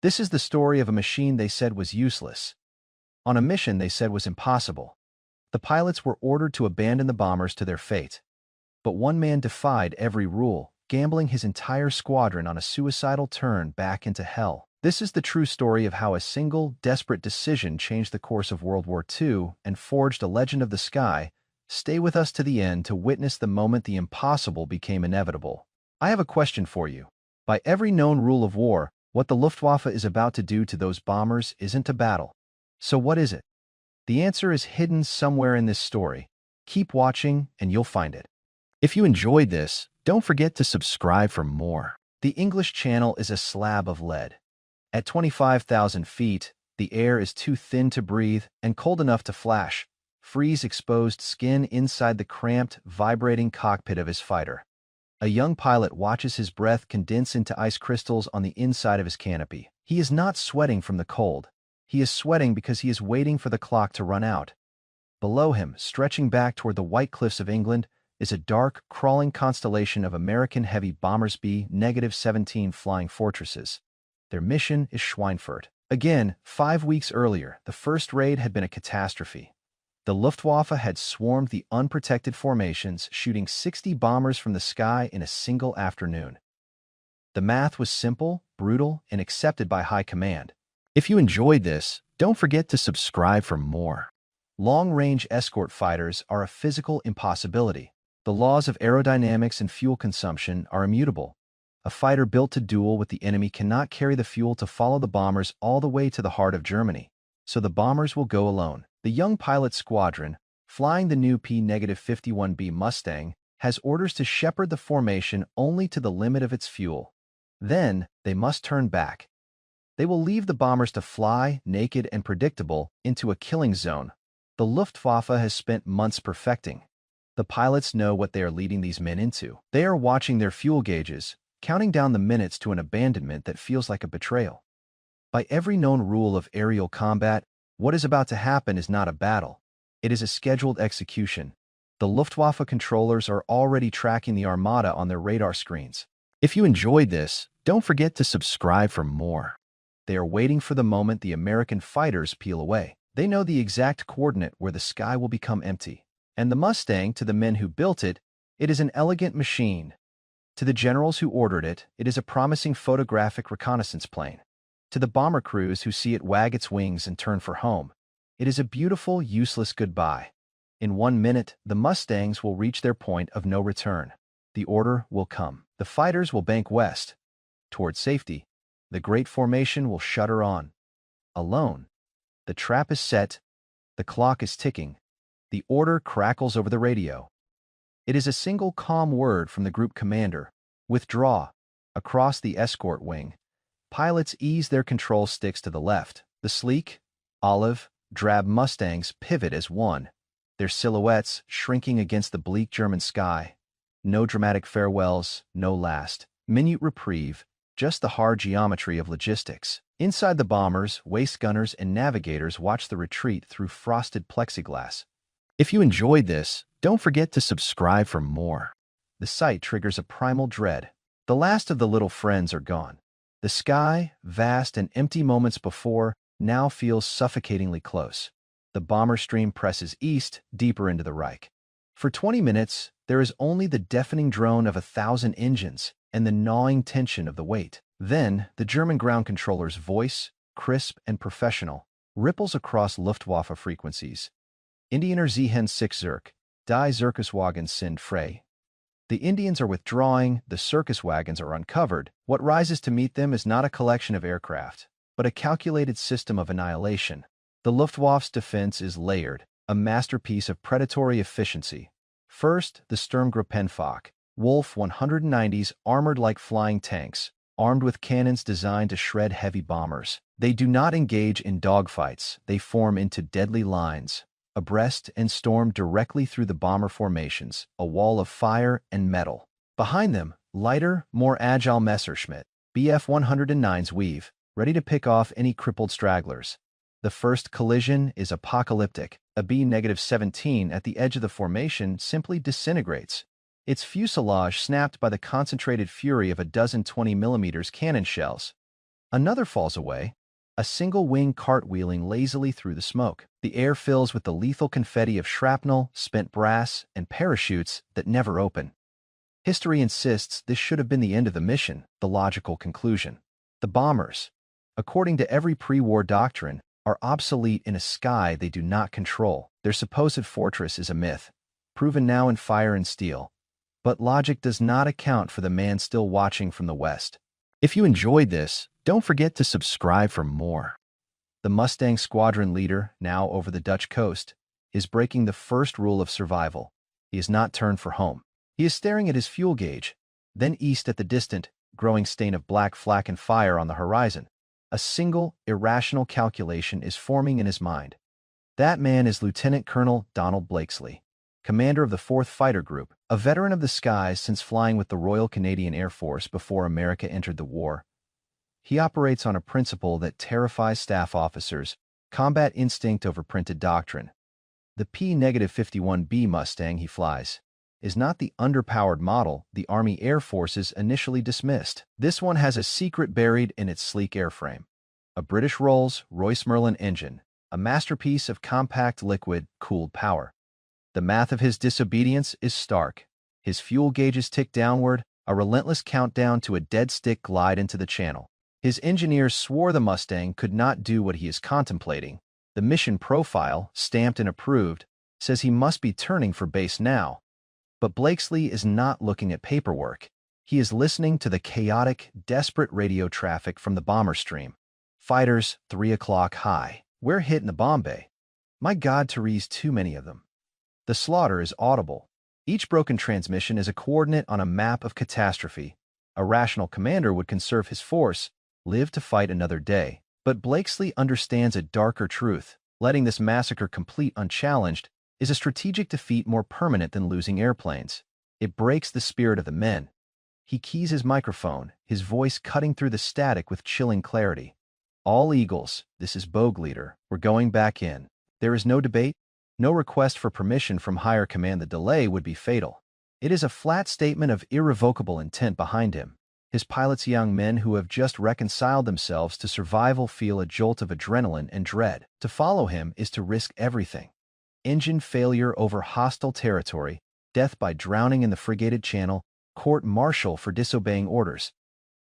This is the story of a machine they said was useless, on a mission they said was impossible. The pilots were ordered to abandon the bombers to their fate. But one man defied every rule, gambling his entire squadron on a suicidal turn back into hell. This is the true story of how a single, desperate decision changed the course of World War II and forged a legend of the sky. Stay with us to the end to witness the moment the impossible became inevitable. I have a question for you. By every known rule of war, what the Luftwaffe is about to do to those bombers isn't a battle. So what is it? The answer is hidden somewhere in this story. Keep watching and you'll find it. If you enjoyed this, don't forget to subscribe for more. The English Channel is a slab of lead. At 25,000 feet, the air is too thin to breathe and cold enough to flash, freeze exposed skin inside the cramped, vibrating cockpit of his fighter. A young pilot watches his breath condense into ice crystals on the inside of his canopy. He is not sweating from the cold. He is sweating because he is waiting for the clock to run out. Below him, stretching back toward the white cliffs of England, is a dark, crawling constellation of American heavy bombers B-17 flying fortresses. Their mission is Schweinfurt. Again, 5 weeks earlier, the first raid had been a catastrophe. The Luftwaffe had swarmed the unprotected formations, shooting 60 bombers from the sky in a single afternoon. The math was simple, brutal, and accepted by high command. If you enjoyed this, don't forget to subscribe for more. Long-range escort fighters are a physical impossibility. The laws of aerodynamics and fuel consumption are immutable. A fighter built to duel with the enemy cannot carry the fuel to follow the bombers all the way to the heart of Germany, so the bombers will go alone. The young pilot squadron, flying the new P-51 Mustang, has orders to shepherd the formation only to the limit of its fuel. Then, they must turn back. They will leave the bombers to fly, naked and predictable, into a killing zone. The Luftwaffe has spent months perfecting. The pilots know what they are leading these men into. They are watching their fuel gauges, counting down the minutes to an abandonment that feels like a betrayal. By every known rule of aerial combat, what is about to happen is not a battle. It is a scheduled execution. The Luftwaffe controllers are already tracking the armada on their radar screens. If you enjoyed this, don't forget to subscribe for more. They are waiting for the moment the American fighters peel away. They know the exact coordinate where the sky will become empty. And the Mustang, to the men who built it, it is an elegant machine. To the generals who ordered it, it is a promising photographic reconnaissance plane. To the bomber crews who see it wag its wings and turn for home, it is a beautiful, useless goodbye. In 1 minute, the Mustangs will reach their point of no return. The order will come. The fighters will bank west. Toward safety, the great formation will shudder on. Alone. The trap is set. The clock is ticking. The order crackles over the radio. It is a single calm word from the group commander. Withdraw. Across the escort wing, pilots ease their control sticks to the left. The sleek, olive, drab Mustangs pivot as one, their silhouettes shrinking against the bleak German sky. No dramatic farewells, no last minute reprieve, just the hard geometry of logistics. Inside the bombers, waist gunners and navigators watch the retreat through frosted plexiglass. If you enjoyed this, don't forget to subscribe for more. The sight triggers a primal dread. The last of the little friends are gone. The sky, vast and empty moments before, now feels suffocatingly close. The bomber stream presses east, deeper into the Reich. For 20 minutes, there is only the deafening drone of 1,000 engines and the gnawing tension of the weight. Then, the German ground controller's voice, crisp and professional, ripples across Luftwaffe frequencies. Indiener Ziehen 6 Zerk, Die Zirkuswagen sind frei. The Indians are withdrawing, the circus wagons are uncovered. What rises to meet them is not a collection of aircraft, but a calculated system of annihilation. The Luftwaffe's defense is layered, a masterpiece of predatory efficiency. First, the Sturmgruppenfach, Wolf 190s armored like flying tanks, armed with cannons designed to shred heavy bombers. They do not engage in dogfights, they form into deadly lines, abreast and storm directly through the bomber formations, a wall of fire and metal. Behind them, lighter, more agile Messerschmitt, Bf-109s weave, ready to pick off any crippled stragglers. The first collision is apocalyptic. A B-17 at the edge of the formation simply disintegrates. Its fuselage snapped by the concentrated fury of a dozen 20mm cannon shells. Another falls away, a single wing cartwheeling lazily through the smoke. The air fills with the lethal confetti of shrapnel, spent brass, and parachutes that never open. History insists this should have been the end of the mission, the logical conclusion. The bombers, according to every pre-war doctrine, are obsolete in a sky they do not control. Their supposed fortress is a myth, proven now in fire and steel. But logic does not account for the man still watching from the west. If you enjoyed this, don't forget to subscribe for more. The Mustang squadron leader, now over the Dutch coast, is breaking the first rule of survival. He has not turned for home. He is staring at his fuel gauge, then east at the distant, growing stain of black flak and fire on the horizon. A single, irrational calculation is forming in his mind. That man is Lieutenant Colonel Donald Blakesley, commander of the 4th Fighter Group, a veteran of the skies since flying with the Royal Canadian Air Force before America entered the war. He operates on a principle that terrifies staff officers: combat instinct over printed doctrine. The P-51 Mustang he flies is not the underpowered model the Army Air Forces initially dismissed. This one has a secret buried in its sleek airframe. A British Rolls-Royce Merlin engine, a masterpiece of compact liquid-cooled power. The math of his disobedience is stark. His fuel gauges tick downward, a relentless countdown to a dead stick glide into the channel. His engineers swore the Mustang could not do what he is contemplating. The mission profile, stamped and approved, says he must be turning for base now. But Blakesley is not looking at paperwork. He is listening to the chaotic, desperate radio traffic from the bomber stream. Fighters, 3 o'clock high. We're hit in the bomb bay. My God, Therese, too many of them. The slaughter is audible. Each broken transmission is a coordinate on a map of catastrophe. A rational commander would conserve his force, live to fight another day. But Blakesley understands a darker truth. Letting this massacre complete unchallenged is a strategic defeat more permanent than losing airplanes. It breaks the spirit of the men. He keys his microphone, his voice cutting through the static with chilling clarity. All Eagles, this is Bogue Leader. We're going back in. There is no debate, no request for permission from higher command. The delay would be fatal. It is a flat statement of irrevocable intent behind him. His pilots, young men who have just reconciled themselves to survival, feel a jolt of adrenaline and dread. To follow him is to risk everything. Engine failure over hostile territory, death by drowning in the frigated channel, court-martial for disobeying orders.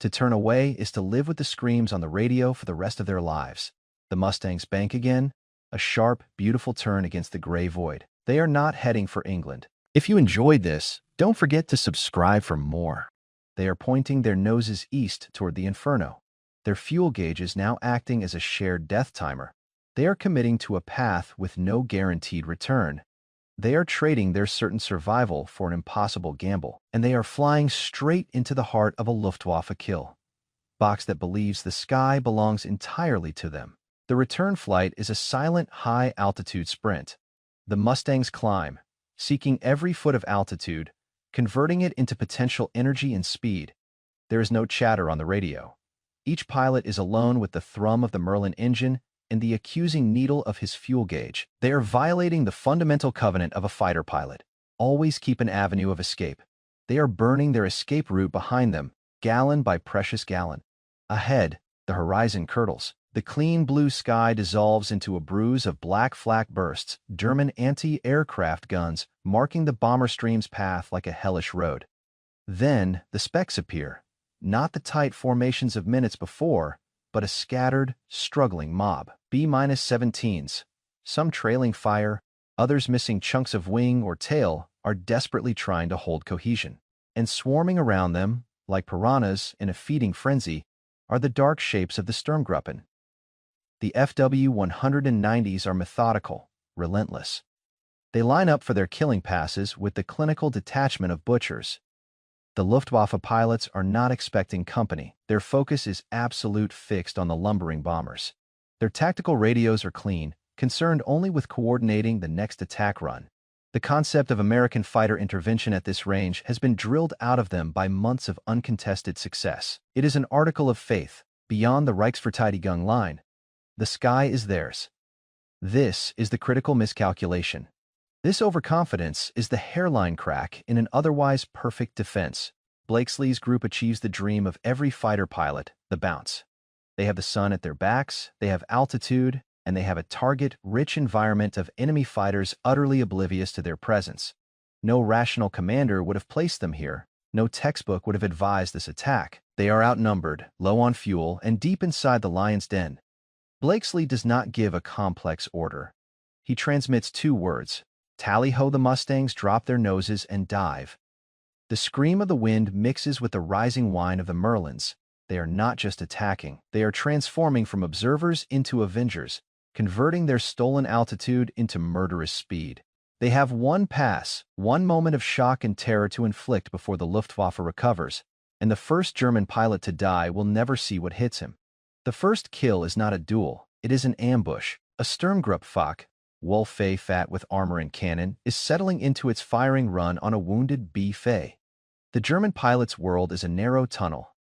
To turn away is to live with the screams on the radio for the rest of their lives. The Mustangs bank again, a sharp, beautiful turn against the gray void. They are not heading for England. If you enjoyed this, don't forget to subscribe for more. They are pointing their noses east toward the inferno. Their fuel gauge is now acting as a shared death timer. They are committing to a path with no guaranteed return. They are trading their certain survival for an impossible gamble, and they are flying straight into the heart of a Luftwaffe kill box that believes the sky belongs entirely to them. The return flight is a silent, high-altitude sprint. The Mustangs climb, seeking every foot of altitude, converting it into potential energy and speed. There is no chatter on the radio. Each pilot is alone with the thrum of the Merlin engine and the accusing needle of his fuel gauge. They are violating the fundamental covenant of a fighter pilot. Always keep an avenue of escape. They are burning their escape route behind them, gallon by precious gallon. Ahead, the horizon curdles. The clean blue sky dissolves into a bruise of black flak bursts, German anti-aircraft guns marking the bomber stream's path like a hellish road. Then, the specks appear, not the tight formations of minutes before, but a scattered, struggling mob. B-17s, some trailing fire, others missing chunks of wing or tail, are desperately trying to hold cohesion. And swarming around them, like piranhas in a feeding frenzy, are the dark shapes of the Sturmgruppen. The FW-190s are methodical, relentless. They line up for their killing passes with the clinical detachment of butchers. The Luftwaffe pilots are not expecting company. Their focus is absolute fixed on the lumbering bombers. Their tactical radios are clean, concerned only with coordinating the next attack run. The concept of American fighter intervention at this range has been drilled out of them by months of uncontested success. It is an article of faith, beyond the Reichsverteidigung line. The sky is theirs. This is the critical miscalculation. This overconfidence is the hairline crack in an otherwise perfect defense. Blakesley's group achieves the dream of every fighter pilot, the bounce. They have the sun at their backs, they have altitude, and they have a target-rich environment of enemy fighters utterly oblivious to their presence. No rational commander would have placed them here. No textbook would have advised this attack. They are outnumbered, low on fuel, and deep inside the lion's den. Blakesley does not give a complex order. He transmits 2 words. Tally-ho, the Mustangs drop their noses and dive. The scream of the wind mixes with the rising whine of the Merlins. They are not just attacking. They are transforming from observers into avengers, converting their stolen altitude into murderous speed. They have one pass, one moment of shock and terror to inflict before the Luftwaffe recovers, and the first German pilot to die will never see what hits him. The first kill is not a duel, it is an ambush. A Sturmgruppe, Wolf-Fay fat with armor and cannon, is settling into its firing run on a wounded B-Fay. The German pilot's world is a narrow tunnel.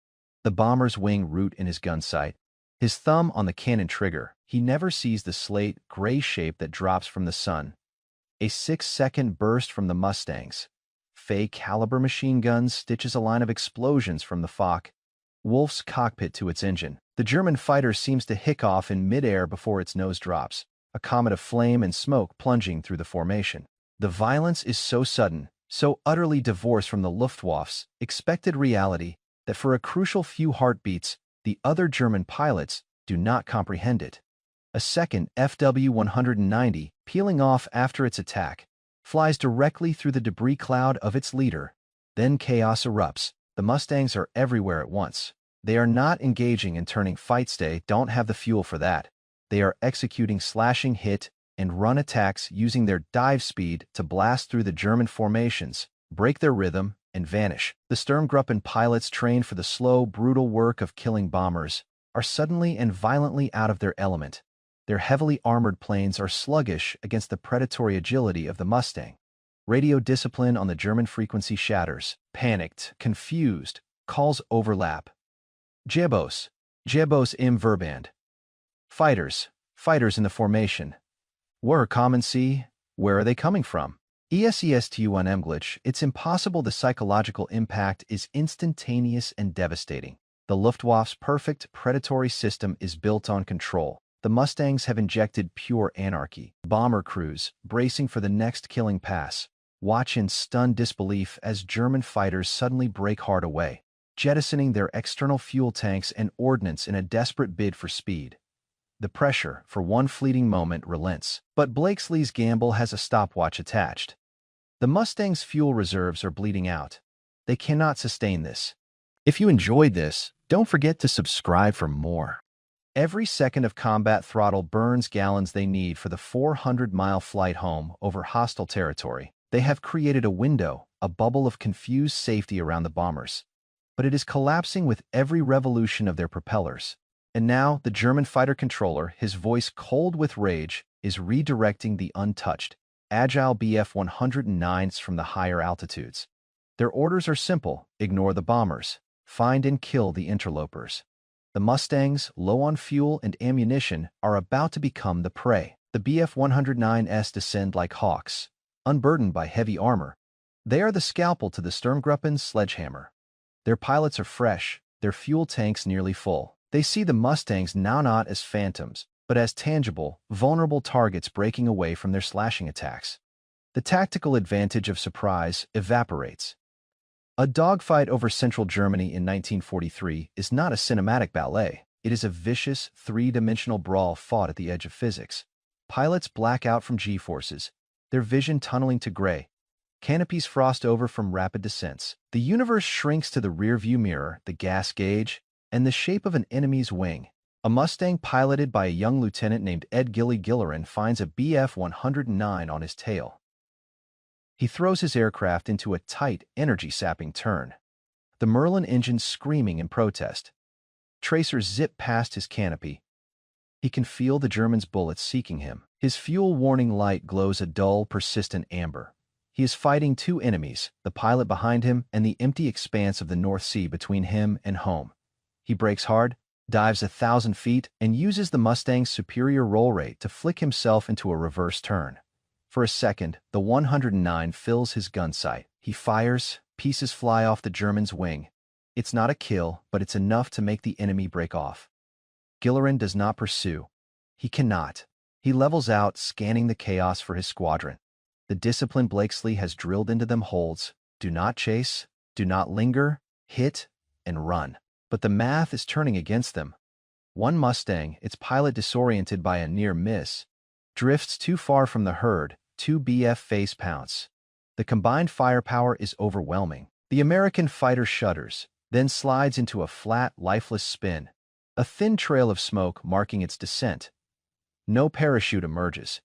The bomber's wing root in his gun sight. His thumb on the cannon trigger, he never sees the slate, gray shape that drops from the sun. A 6-second burst from the Mustangs. Fay caliber machine guns stitches a line of explosions from the Fock Wolf's cockpit to its engine. The German fighter seems to hick off in midair before its nose drops, a comet of flame and smoke plunging through the formation. The violence is so sudden, so utterly divorced from the Luftwaffe's expected reality, that for a crucial few heartbeats, the other German pilots do not comprehend it. A second FW-190, peeling off after its attack, flies directly through the debris cloud of its leader. Then chaos erupts. The Mustangs are everywhere at once. They are not engaging in turning fights. They don't have the fuel for that. They are executing slashing hit and run attacks using their dive speed to blast through the German formations, break their rhythm, and vanish. The Sturmgruppen pilots trained for the slow, brutal work of killing bombers are suddenly and violently out of their element. Their heavily armored planes are sluggish against the predatory agility of the Mustang. Radio discipline on the German frequency shatters. Panicked, confused, calls overlap. Jebos im Verband. Fighters in the formation. Where common see? Where are they coming from? ESESTU1 Emglitch, it's impossible. The psychological impact is instantaneous and devastating. The Luftwaffe's perfect predatory system is built on control. The Mustangs have injected pure anarchy. Bomber crews, bracing for the next killing pass, watch in stunned disbelief as German fighters suddenly break hard away, jettisoning their external fuel tanks and ordnance in a desperate bid for speed. The pressure, for one fleeting moment, relents. But Blakesley's gamble has a stopwatch attached. The Mustang's fuel reserves are bleeding out. They cannot sustain this. If you enjoyed this, don't forget to subscribe for more. Every second of combat throttle burns gallons they need for the 400-mile flight home over hostile territory. They have created a window, a bubble of confused safety around the bombers. But it is collapsing with every revolution of their propellers. And now, the German fighter controller, his voice cold with rage, is redirecting the untouched, agile Bf-109s from the higher altitudes. Their orders are simple: ignore the bombers, find and kill the interlopers. The Mustangs, low on fuel and ammunition, are about to become the prey. The Bf-109s descend like hawks, unburdened by heavy armor. They are the scalpel to the Sturmgruppen's sledgehammer. Their pilots are fresh, their fuel tanks nearly full. They see the Mustangs now not as phantoms, but as tangible, vulnerable targets breaking away from their slashing attacks. The tactical advantage of surprise evaporates. A dogfight over central Germany in 1943 is not a cinematic ballet. It is a vicious, three-dimensional brawl fought at the edge of physics. Pilots black out from G-forces, their vision tunneling to gray. Canopies frost over from rapid descents. The universe shrinks to the rear-view mirror, the gas gauge, and the shape of an enemy's wing. A Mustang piloted by a young lieutenant named Ed Gillerin finds a Bf-109 on his tail. He throws his aircraft into a tight, energy-sapping turn. The Merlin engines screaming in protest. Tracers zip past his canopy. He can feel the German's bullets seeking him. His fuel warning light glows a dull, persistent amber. He is fighting two enemies, the pilot behind him and the empty expanse of the North Sea between him and home. He brakes hard, dives 1,000 feet, and uses the Mustang's superior roll rate to flick himself into a reverse turn. For a second, the 109 fills his gun sight. He fires, pieces fly off the German's wing. It's not a kill, but it's enough to make the enemy break off. Gillerin does not pursue. He cannot. He levels out, scanning the chaos for his squadron. The discipline Blakesley has drilled into them holds: do not chase, do not linger, hit, and run. But the math is turning against them. One Mustang, its pilot disoriented by a near miss, drifts too far from the herd. 2 BF face pounce. The combined firepower is overwhelming. The American fighter shudders, then slides into a flat, lifeless spin, a thin trail of smoke marking its descent. No parachute emerges.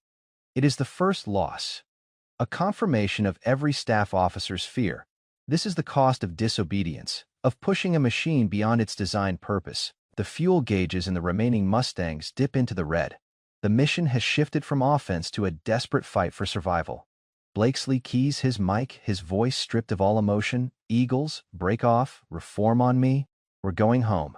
It is the first loss, a confirmation of every staff officer's fear. This is the cost of disobedience, of pushing a machine beyond its designed purpose. The fuel gauges in the remaining Mustangs dip into the red. The mission has shifted from offense to a desperate fight for survival. Blakesley keys his mic, his voice stripped of all emotion. Eagles, break off, reform on me. We're going home.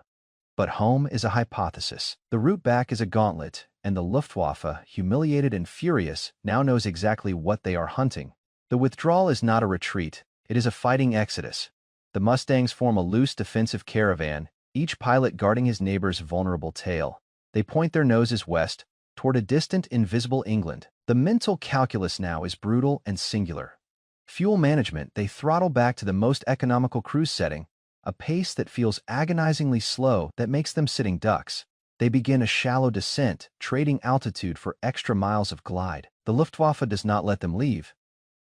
But home is a hypothesis. The route back is a gauntlet, and the Luftwaffe, humiliated and furious, now knows exactly what they are hunting. The withdrawal is not a retreat. It is a fighting exodus. The Mustangs form a loose defensive caravan, each pilot guarding his neighbor's vulnerable tail. They point their noses west, toward a distant, invisible England. The mental calculus now is brutal and singular. Fuel management, they throttle back to the most economical cruise setting, a pace that feels agonizingly slow that makes them sitting ducks. They begin a shallow descent, trading altitude for extra miles of glide. The Luftwaffe does not let them leave.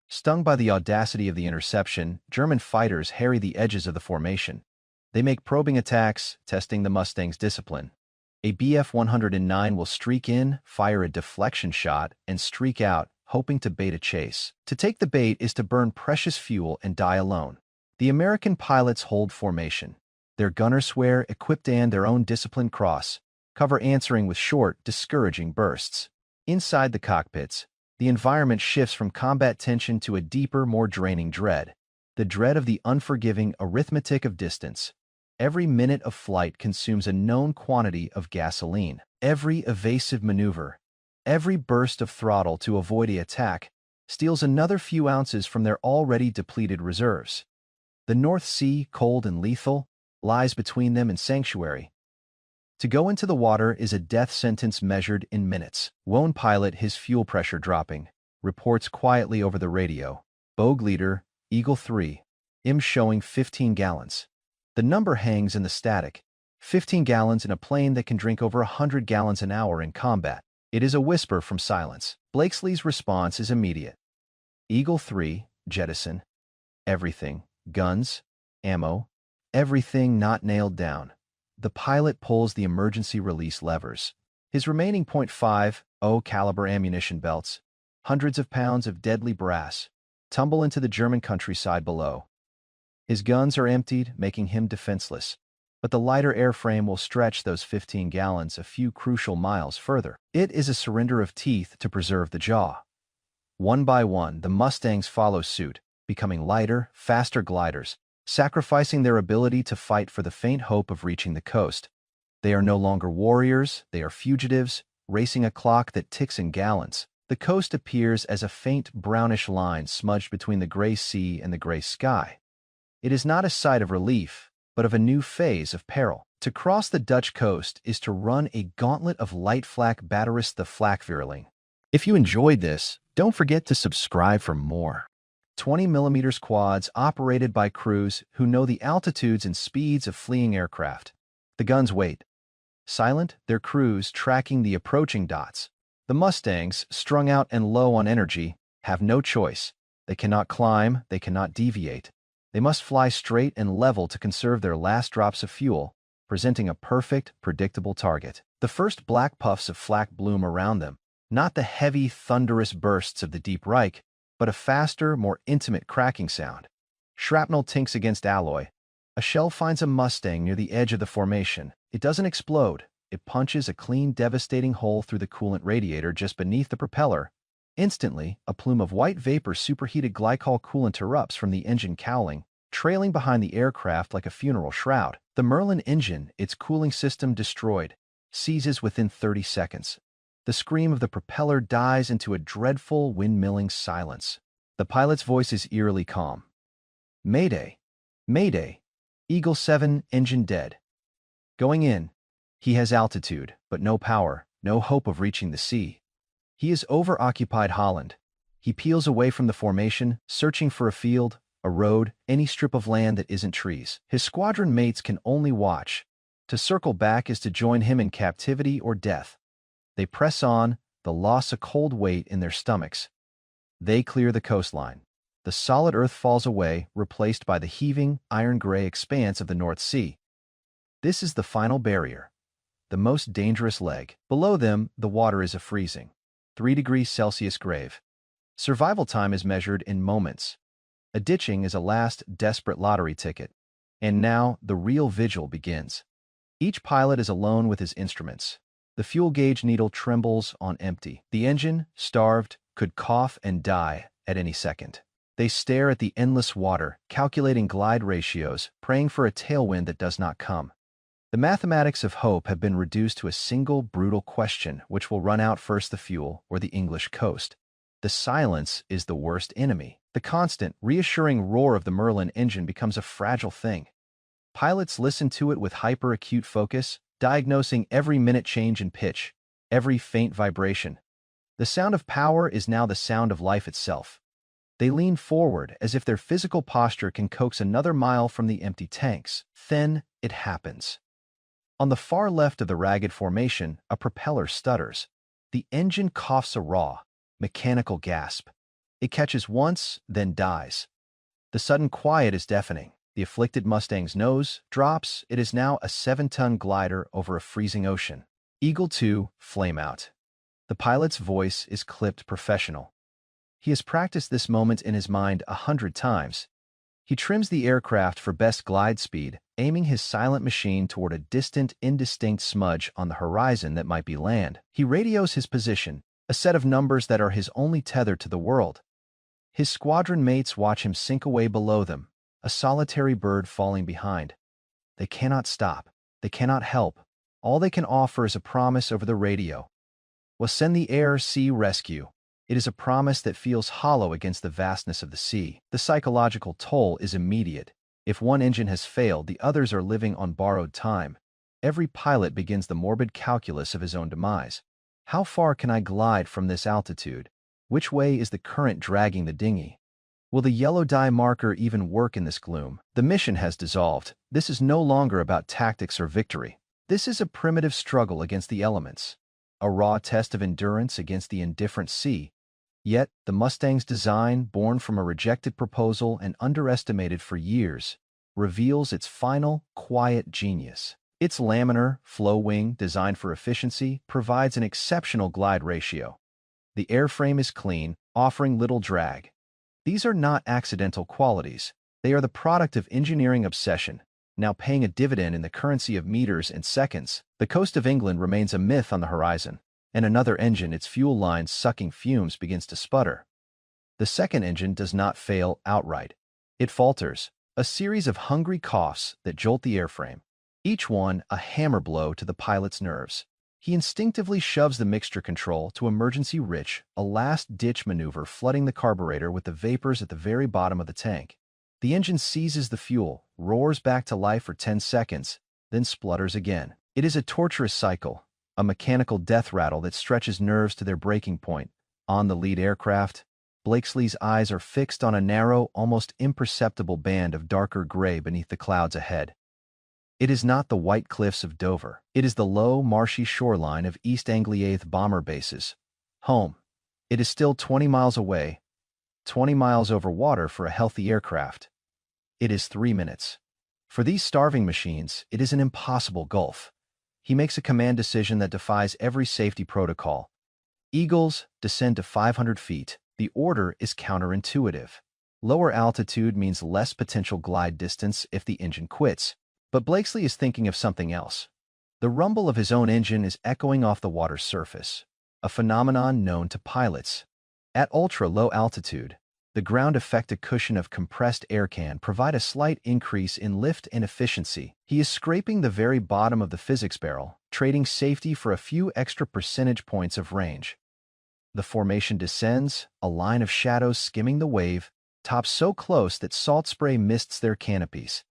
Stung by the audacity of the interception, German fighters harry the edges of the formation. They make probing attacks, testing the Mustang's discipline. A Bf-109 will streak in, fire a deflection shot, and streak out, hoping to bait a chase. To take the bait is to burn precious fuel and die alone. The American pilots hold formation. Their gunners swear, equipped and their own disciplined cross, cover answering with short, discouraging bursts. Inside the cockpits, the environment shifts from combat tension to a deeper, more draining dread. The dread of the unforgiving arithmetic of distance. Every minute of flight consumes a known quantity of gasoline. Every evasive maneuver, every burst of throttle to avoid an attack, steals another few ounces from their already depleted reserves. The North Sea, cold and lethal, lies between them and sanctuary. To go into the water is a death sentence measured in minutes. Lone pilot, his fuel pressure dropping, reports quietly over the radio. Bogue leader, Eagle 3, showing 15 gallons. The number hangs in the static. 15 gallons in a plane that can drink over 100 gallons an hour in combat. It is a whisper from silence. Blakesley's response is immediate. Eagle 3, jettison. Everything. Guns, ammo, everything not nailed down. The pilot pulls the emergency release levers. His remaining .50 caliber ammunition belts, hundreds of pounds of deadly brass, tumble into the German countryside below. His guns are emptied, making him defenseless. But the lighter airframe will stretch those 15 gallons a few crucial miles further. It is a surrender of teeth to preserve the jaw. One by one, the Mustangs follow suit, becoming lighter, faster gliders, sacrificing their ability to fight for the faint hope of reaching the coast. They are no longer warriors, they are fugitives, racing a clock that ticks in gallons. The coast appears as a faint brownish line smudged between the gray sea and the gray sky. It is not a sight of relief, but of a new phase of peril. To cross the Dutch coast is to run a gauntlet of light flak batteries, the flakvierling. If you enjoyed this, don't forget to subscribe for more. 20mm quads operated by crews who know the altitudes and speeds of fleeing aircraft. The guns wait. Silent, their crews tracking the approaching dots. The Mustangs, strung out and low on energy, have no choice. They cannot climb, they cannot deviate. They must fly straight and level to conserve their last drops of fuel, presenting a perfect, predictable target. The first black puffs of flak bloom around them, not the heavy, thunderous bursts of the Deep Reich, but a faster, more intimate cracking sound. Shrapnel tinks against alloy. A shell finds a Mustang near the edge of the formation. It doesn't explode. It punches a clean, devastating hole through the coolant radiator just beneath the propeller. Instantly, a plume of white vapor, superheated glycol coolant, erupts from the engine cowling, trailing behind the aircraft like a funeral shroud. The Merlin engine, its cooling system destroyed, seizes within 30 seconds. The scream of the propeller dies into a dreadful, windmilling silence. The pilot's voice is eerily calm. Mayday! Mayday! Eagle 7, engine dead. Going in. He has altitude, but no power, no hope of reaching the sea. He has over-occupied Holland. He peels away from the formation, searching for a field, a road, any strip of land that isn't trees. His squadron mates can only watch. To circle back is to join him in captivity or death. They press on, the loss a cold weight in their stomachs. They clear the coastline. The solid earth falls away, replaced by the heaving, iron-gray expanse of the North Sea. This is the final barrier, the most dangerous leg. Below them, the water is a freezing 3 degrees Celsius grave. Survival time is measured in moments. A ditching is a last, desperate lottery ticket. And now, the real vigil begins. Each pilot is alone with his instruments. The fuel gauge needle trembles on empty. The engine, starved, could cough and die at any second. They stare at the endless water, calculating glide ratios, praying for a tailwind that does not come. The mathematics of hope have been reduced to a single brutal question: which will run out first, the fuel or the English coast? The silence is the worst enemy. The constant, reassuring roar of the Merlin engine becomes a fragile thing. Pilots listen to it with hyper-acute focus, diagnosing every minute change in pitch, every faint vibration. The sound of power is now the sound of life itself. They lean forward as if their physical posture can coax another mile from the empty tanks. Then it happens. On the far left of the ragged formation, a propeller stutters. The engine coughs a raw, mechanical gasp. It catches once, then dies. The sudden quiet is deafening. The afflicted Mustang's nose drops. It is now a 7-ton glider over a freezing ocean. Eagle 2, flame out. The pilot's voice is clipped professional. He has practiced this moment in his mind 100 times. He trims the aircraft for best glide speed, aiming his silent machine toward a distant, indistinct smudge on the horizon that might be land. He radios his position, a set of numbers that are his only tether to the world. His squadron mates watch him sink away below them, a solitary bird falling behind. They cannot stop. They cannot help. All they can offer is a promise over the radio. "We'll send the air sea rescue." It is a promise that feels hollow against the vastness of the sea. The psychological toll is immediate. If one engine has failed, the others are living on borrowed time. Every pilot begins the morbid calculus of his own demise. How far can I glide from this altitude? Which way is the current dragging the dinghy? Will the yellow dye marker even work in this gloom? The mission has dissolved. This is no longer about tactics or victory. This is a primitive struggle against the elements, a raw test of endurance against the indifferent sea. Yet, the Mustang's design, born from a rejected proposal and underestimated for years, reveals its final, quiet genius. Its laminar, flow wing, designed for efficiency, provides an exceptional glide ratio. The airframe is clean, offering little drag. These are not accidental qualities. They are the product of engineering obsession, now paying a dividend in the currency of meters and seconds. The coast of England remains a myth on the horizon, and another engine, its fuel lines sucking fumes, begins to sputter. The second engine does not fail outright. It falters, a series of hungry coughs that jolt the airframe, each one a hammer blow to the pilot's nerves. He instinctively shoves the mixture control to emergency rich, a last-ditch maneuver flooding the carburetor with the vapors at the very bottom of the tank. The engine seizes the fuel, roars back to life for 10 seconds, then splutters again. It is a torturous cycle, a mechanical death rattle that stretches nerves to their breaking point. On the lead aircraft, Blakesley's eyes are fixed on a narrow, almost imperceptible band of darker gray beneath the clouds ahead. It is not the white cliffs of Dover. It is the low, marshy shoreline of East Anglia bomber bases. Home. It is still 20 miles away, 20 miles over water for a healthy aircraft. It is 3 minutes. For these starving machines, it is an impossible gulf. He makes a command decision that defies every safety protocol. Eagles, descend to 500 feet. The order is counterintuitive. Lower altitude means less potential glide distance if the engine quits. But Blakesley is thinking of something else. The rumble of his own engine is echoing off the water's surface, a phenomenon known to pilots. At ultra-low altitude, the ground-effective cushion of compressed air can provide a slight increase in lift and efficiency. He is scraping the very bottom of the physics barrel, trading safety for a few extra percentage points of range. The formation descends, a line of shadows skimming the wave, tops so close that salt spray mists their canopies.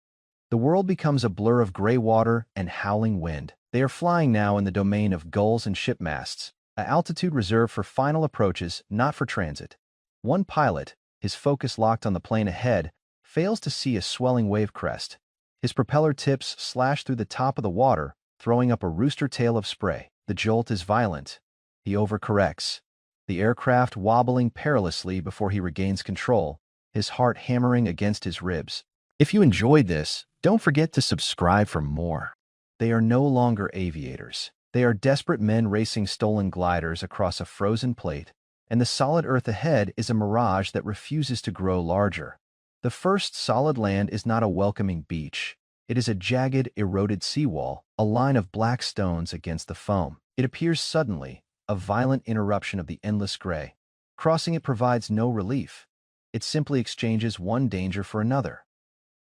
The world becomes a blur of gray water and howling wind. They are flying now in the domain of gulls and ship masts, an altitude reserved for final approaches, not for transit. One pilot, his focus locked on the plane ahead, fails to see a swelling wave crest. His propeller tips slash through the top of the water, throwing up a rooster tail of spray. The jolt is violent. He overcorrects, the aircraft wobbling perilously before he regains control, his heart hammering against his ribs. If you enjoyed this, don't forget to subscribe for more. They are no longer aviators. They are desperate men racing stolen gliders across a frozen plate, and the solid earth ahead is a mirage that refuses to grow larger. The first solid land is not a welcoming beach. It is a jagged, eroded seawall, a line of black stones against the foam. It appears suddenly, a violent interruption of the endless gray. Crossing it provides no relief. It simply exchanges one danger for another.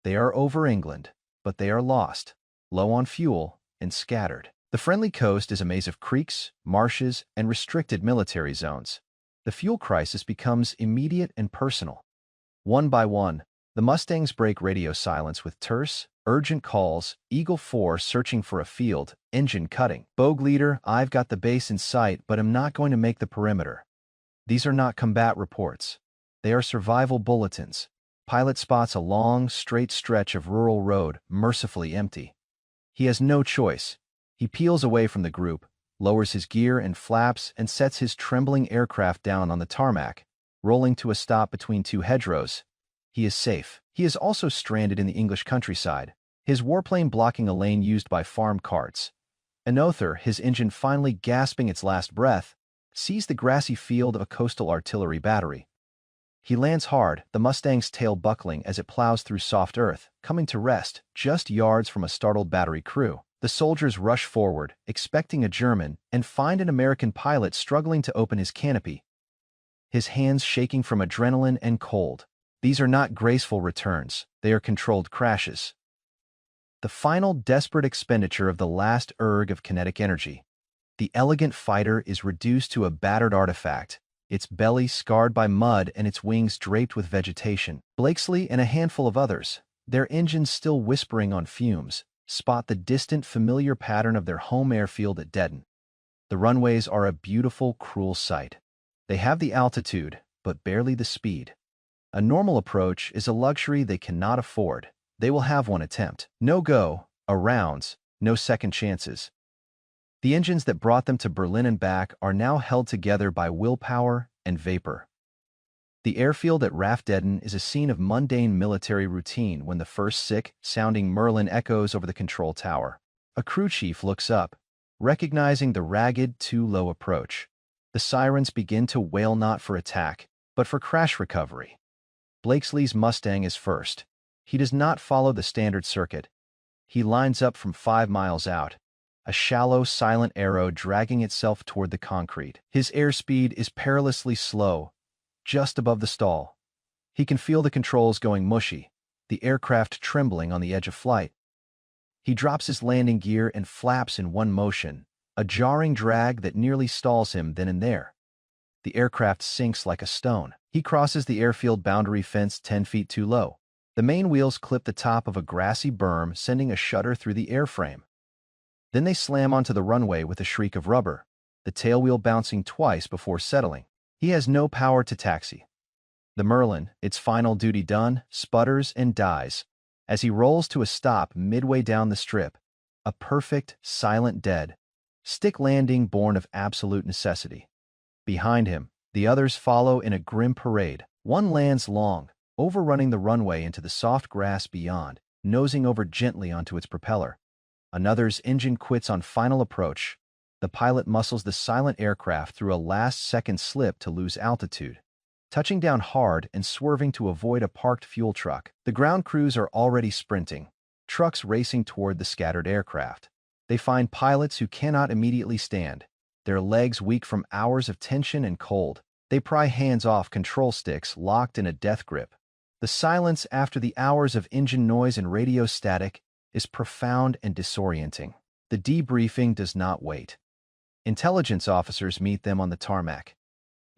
They are over England, but they are lost, low on fuel, and scattered. The friendly coast is a maze of creeks, marshes, and restricted military zones. The fuel crisis becomes immediate and personal. One by one, the Mustangs break radio silence with terse, urgent calls, Eagle 4 searching for a field, engine cutting. Bogue leader, I've got the base in sight, but am not going to make the perimeter. These are not combat reports. They are survival bulletins. Pilot spots a long, straight stretch of rural road, mercifully empty. He has no choice. He peels away from the group, lowers his gear and flaps, and sets his trembling aircraft down on the tarmac, rolling to a stop between two hedgerows. He is safe. He is also stranded in the English countryside, his warplane blocking a lane used by farm carts. Another, his engine finally gasping its last breath, sees the grassy field of a coastal artillery battery. He lands hard, the Mustang's tail buckling as it plows through soft earth, coming to rest just yards from a startled battery crew. The soldiers rush forward, expecting a German, and find an American pilot struggling to open his canopy, his hands shaking from adrenaline and cold. These are not graceful returns, they are controlled crashes. The final desperate expenditure of the last erg of kinetic energy. The elegant fighter is reduced to a battered artifact, its belly scarred by mud and its wings draped with vegetation. Blakesley and a handful of others, their engines still whispering on fumes, spot the distant familiar pattern of their home airfield at Dedon. The runways are a beautiful, cruel sight. They have the altitude, but barely the speed. A normal approach is a luxury they cannot afford. They will have one attempt. No go, arounds, no second chances. The engines that brought them to Berlin and back are now held together by willpower and vapor. The airfield at RAF Dedon is a scene of mundane military routine when the first sick-sounding Merlin echoes over the control tower. A crew chief looks up, recognizing the ragged, too-low approach. The sirens begin to wail not for attack, but for crash recovery. Blakesley's Mustang is first. He does not follow the standard circuit. He lines up from 5 miles out, a shallow, silent arrow dragging itself toward the concrete. His airspeed is perilously slow, just above the stall. He can feel the controls going mushy, the aircraft trembling on the edge of flight. He drops his landing gear and flaps in one motion, a jarring drag that nearly stalls him then and there. The aircraft sinks like a stone. He crosses the airfield boundary fence 10 feet too low. The main wheels clip the top of a grassy berm, sending a shudder through the airframe. Then they slam onto the runway with a shriek of rubber, the tailwheel bouncing twice before settling. He has no power to taxi. The Merlin, its final duty done, sputters and dies as he rolls to a stop midway down the strip, a perfect, silent dead, stick landing born of absolute necessity. Behind him, the others follow in a grim parade. One lands long, overrunning the runway into the soft grass beyond, nosing over gently onto its propeller. Another's engine quits on final approach. The pilot muscles the silent aircraft through a last-second slip to lose altitude, touching down hard and swerving to avoid a parked fuel truck. The ground crews are already sprinting, trucks racing toward the scattered aircraft. They find pilots who cannot immediately stand, their legs weak from hours of tension and cold. They pry hands off control sticks locked in a death grip. The silence after the hours of engine noise and radio static is profound and disorienting. The debriefing does not wait. Intelligence officers meet them on the tarmac.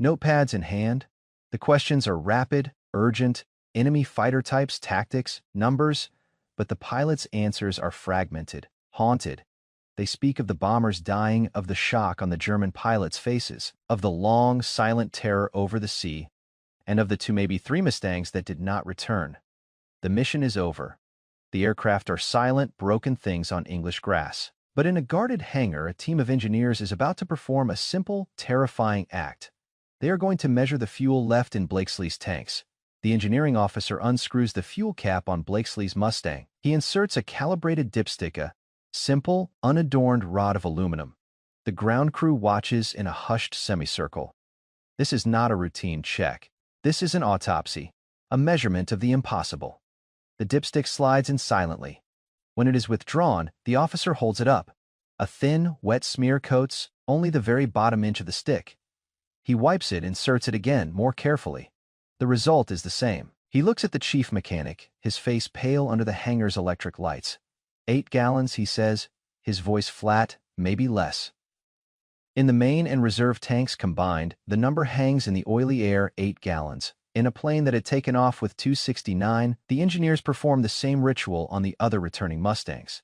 Notepads in hand, the questions are rapid, urgent, enemy fighter types, tactics, numbers, but the pilot's answers are fragmented, haunted. They speak of the bombers dying, of the shock on the German pilots' faces, of the long, silent terror over the sea, and of the two, maybe three Mustangs that did not return. The mission is over. The aircraft are silent, broken things on English grass. But in a guarded hangar, a team of engineers is about to perform a simple, terrifying act. They are going to measure the fuel left in Blakesley's tanks. The engineering officer unscrews the fuel cap on Blakesley's Mustang. He inserts a calibrated dipstick, a simple, unadorned rod of aluminum. The ground crew watches in a hushed semicircle. This is not a routine check. This is an autopsy, a measurement of the impossible. The dipstick slides in silently. When it is withdrawn, the officer holds it up. A thin, wet smear coats only the very bottom inch of the stick. He wipes it, inserts it again, more carefully. The result is the same. He looks at the chief mechanic, his face pale under the hangar's electric lights. 8 gallons, he says, his voice flat, maybe less. In the main and reserve tanks combined, the number hangs in the oily air, 8 gallons. In a plane that had taken off with 269, the engineers performed the same ritual on the other returning Mustangs.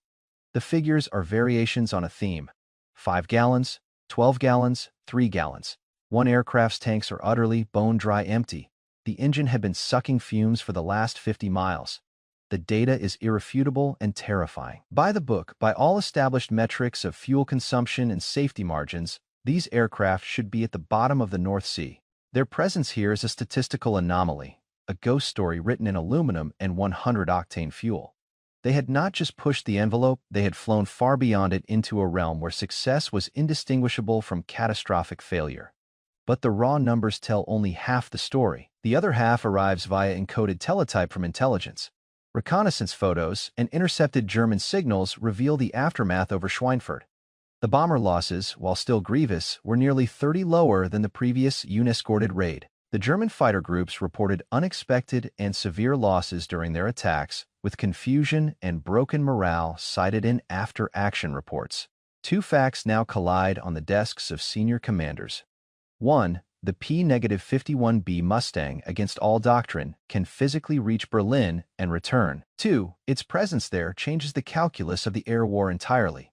The figures are variations on a theme. 5 gallons, 12 gallons, 3 gallons. One aircraft's tanks are utterly, bone-dry empty. The engine had been sucking fumes for the last 50 miles. The data is irrefutable and terrifying. By the book, by all established metrics of fuel consumption and safety margins, these aircraft should be at the bottom of the North Sea. Their presence here is a statistical anomaly, a ghost story written in aluminum and 100-octane fuel. They had not just pushed the envelope, they had flown far beyond it into a realm where success was indistinguishable from catastrophic failure. But the raw numbers tell only half the story. The other half arrives via encoded teletype from intelligence. Reconnaissance photos and intercepted German signals reveal the aftermath over Schweinfurt. The bomber losses, while still grievous, were nearly 30 lower than the previous unescorted raid. The German fighter groups reported unexpected and severe losses during their attacks, with confusion and broken morale cited in after-action reports. Two facts now collide on the desks of senior commanders. 1. The P-51 Mustang, against all doctrine, can physically reach Berlin and return. 2. Its presence there changes the calculus of the air war entirely.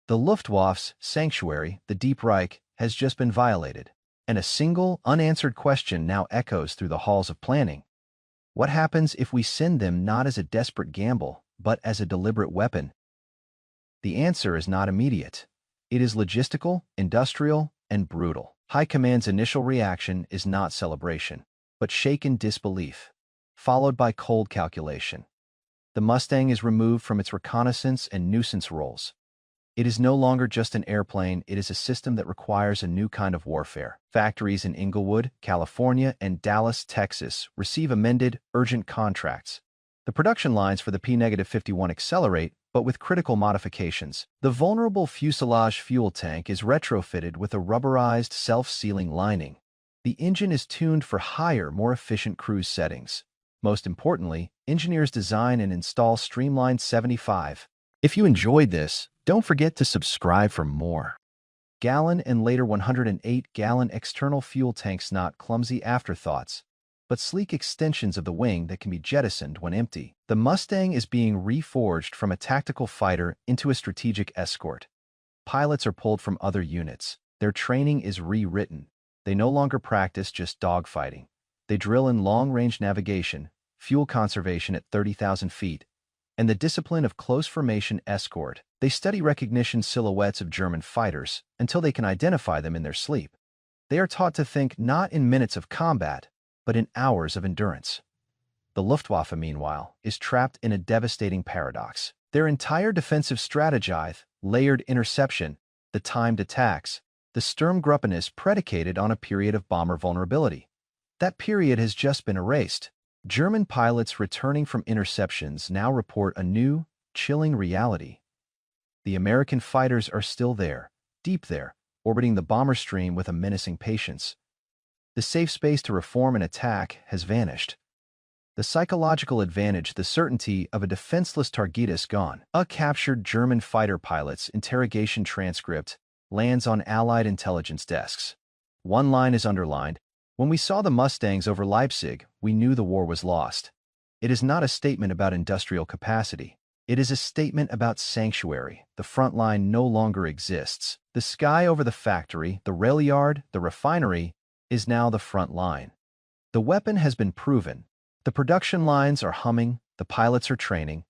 The Luftwaffe's sanctuary, the Deep Reich, has just been violated, and a single, unanswered question now echoes through the halls of planning. What happens if we send them not as a desperate gamble, but as a deliberate weapon? The answer is not immediate. It is logistical, industrial, and brutal. High Command's initial reaction is not celebration, but shaken disbelief, followed by cold calculation. The Mustang is removed from its reconnaissance and nuisance roles. It is no longer just an airplane, it is a system that requires a new kind of warfare. Factories in Inglewood, California, and Dallas, Texas receive amended, urgent contracts. The production lines for the P-51 accelerate, but with critical modifications. The vulnerable fuselage fuel tank is retrofitted with a rubberized, self-sealing lining. The engine is tuned for higher, more efficient cruise settings. Most importantly, engineers design and install streamlined 75. If you enjoyed this, don't forget to subscribe for more. Gallon and later 108-gallon external fuel tanks, not clumsy afterthoughts, but sleek extensions of the wing that can be jettisoned when empty. The Mustang is being reforged from a tactical fighter into a strategic escort. Pilots are pulled from other units. Their training is rewritten. They no longer practice just dogfighting. They drill in long-range navigation, fuel conservation at 30,000 feet, and the discipline of close formation escort. They study recognition silhouettes of German fighters until they can identify them in their sleep. They are taught to think not in minutes of combat, but in hours of endurance. The Luftwaffe, meanwhile, is trapped in a devastating paradox. Their entire defensive strategy, layered interception, the timed attacks, the Sturmgruppen is predicated on a period of bomber vulnerability. That period has just been erased. German pilots returning from interceptions now report a new, chilling reality. The American fighters are still there, deep there, orbiting the bomber stream with a menacing patience. The safe space to reform and attack has vanished. The psychological advantage, the certainty of a defenseless target is gone. A captured German fighter pilot's interrogation transcript lands on Allied intelligence desks. One line is underlined: "When we saw the Mustangs over Leipzig, we knew the war was lost." It is not a statement about industrial capacity. It is a statement about sanctuary. The front line no longer exists. The sky over the factory, the rail yard, the refinery, is now the front line. The weapon has been proven. The production lines are humming, the pilots are training,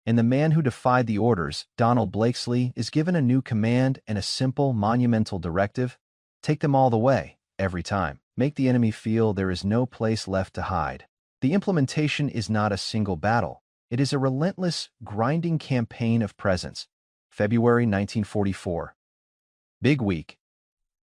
and the man who defied the orders, Donald Blakesley, is given a new command and a simple, monumental directive: take them all the way, every time. Make the enemy feel there is no place left to hide. The implementation is not a single battle. It is a relentless, grinding campaign of presence. February 1944. Big week.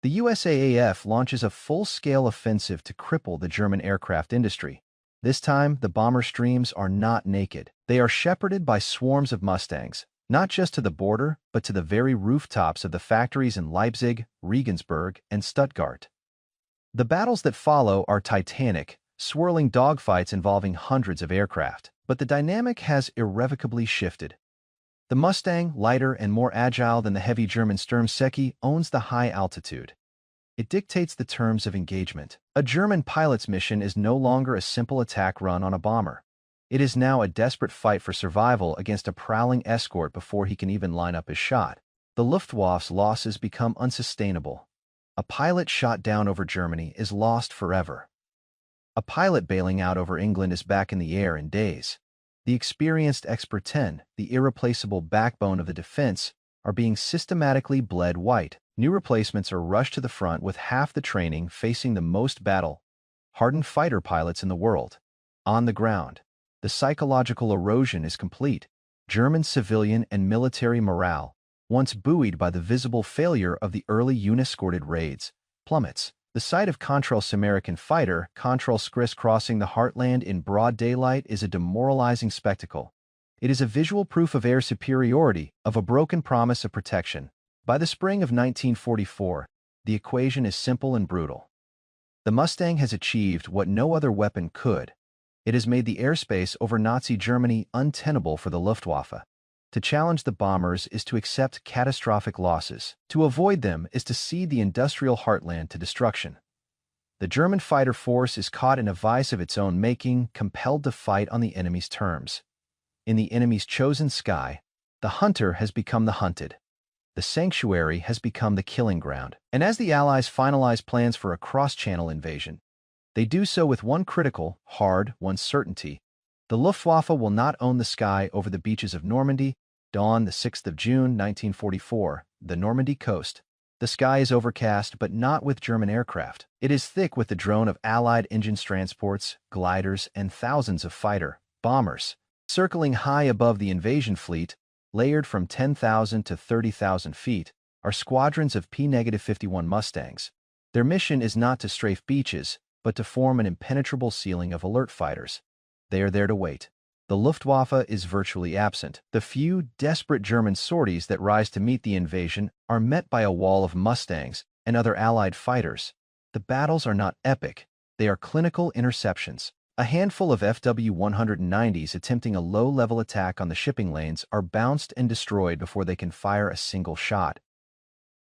The USAAF launches a full-scale offensive to cripple the German aircraft industry. This time, the bomber streams are not naked. They are shepherded by swarms of Mustangs, not just to the border, but to the very rooftops of the factories in Leipzig, Regensburg, and Stuttgart. The battles that follow are titanic, swirling dogfights involving hundreds of aircraft. But the dynamic has irrevocably shifted. The Mustang, lighter and more agile than the heavy German Sturmsäcke, owns the high altitude. It dictates the terms of engagement. A German pilot's mission is no longer a simple attack run on a bomber. It is now a desperate fight for survival against a prowling escort before he can even line up his shot. The Luftwaffe's losses become unsustainable. A pilot shot down over Germany is lost forever. A pilot bailing out over England is back in the air in days. The experienced Expert 10, the irreplaceable backbone of the defense, are being systematically bled white. New replacements are rushed to the front with half the training facing the most battle-hardened fighter pilots in the world. On the ground, the psychological erosion is complete. German civilian and military morale, once buoyed by the visible failure of the early unescorted raids, plummets. The sight of Chronicles' American fighter, Chronicles crisscrossing the heartland in broad daylight, is a demoralizing spectacle. It is a visual proof of air superiority, of a broken promise of protection. By the spring of 1944, the equation is simple and brutal. The Mustang has achieved what no other weapon could. It has made the airspace over Nazi Germany untenable for the Luftwaffe. To challenge the bombers is to accept catastrophic losses. To avoid them is to cede the industrial heartland to destruction. The German fighter force is caught in a vice of its own making, compelled to fight on the enemy's terms. In the enemy's chosen sky, the hunter has become the hunted. The sanctuary has become the killing ground. And as the Allies finalize plans for a cross-channel invasion, they do so with one critical, hard, certainty. The Luftwaffe will not own the sky over the beaches of Normandy. Dawn, the 6th of June, 1944, the Normandy coast. The sky is overcast, but not with German aircraft. It is thick with the drone of Allied engine transports, gliders, and thousands of fighter bombers. Circling high above the invasion fleet, layered from 10,000 to 30,000 feet, are squadrons of P-51 Mustangs. Their mission is not to strafe beaches, but to form an impenetrable ceiling of alert fighters. They are there to wait. The Luftwaffe is virtually absent. The few, desperate German sorties that rise to meet the invasion are met by a wall of Mustangs and other Allied fighters. The battles are not epic. They are clinical interceptions. A handful of FW-190s attempting a low-level attack on the shipping lanes are bounced and destroyed before they can fire a single shot.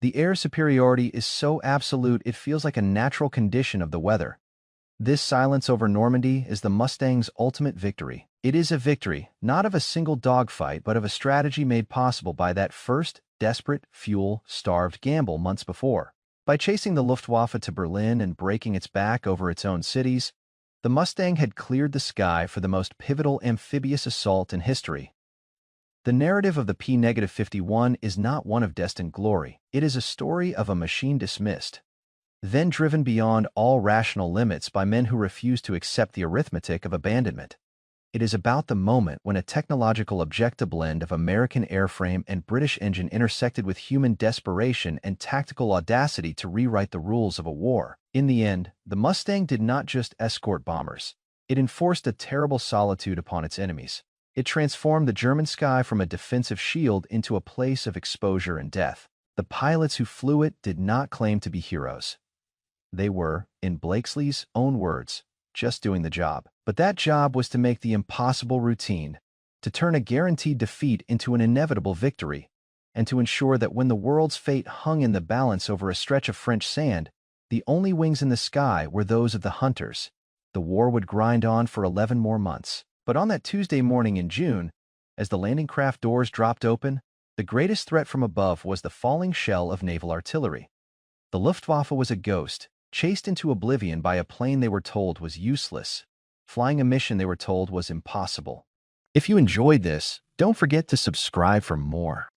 The air superiority is so absolute it feels like a natural condition of the weather. This silence over Normandy is the Mustang's ultimate victory. It is a victory, not of a single dogfight, but of a strategy made possible by that first, desperate, fuel-starved gamble months before. By chasing the Luftwaffe to Berlin and breaking its back over its own cities, the Mustang had cleared the sky for the most pivotal amphibious assault in history. The narrative of the P-51 is not one of destined glory. It is a story of a machine dismissed, then driven beyond all rational limits by men who refuse to accept the arithmetic of abandonment. It is about the moment when a technological objective blend of American airframe and British engine intersected with human desperation and tactical audacity to rewrite the rules of a war. In the end, the Mustang did not just escort bombers. It enforced a terrible solitude upon its enemies. It transformed the German sky from a defensive shield into a place of exposure and death. The pilots who flew it did not claim to be heroes. They were, in Blakesley's own words, just doing the job. But that job was to make the impossible routine, to turn a guaranteed defeat into an inevitable victory, and to ensure that when the world's fate hung in the balance over a stretch of French sand, the only wings in the sky were those of the hunters. The war would grind on for 11 more months. But on that Tuesday morning in June, As the landing craft doors dropped open, the greatest threat from above was the falling shell of naval artillery. The Luftwaffe was a ghost, chased into oblivion by a plane they were told was useless, flying a mission they were told was impossible. If you enjoyed this, don't forget to subscribe for more.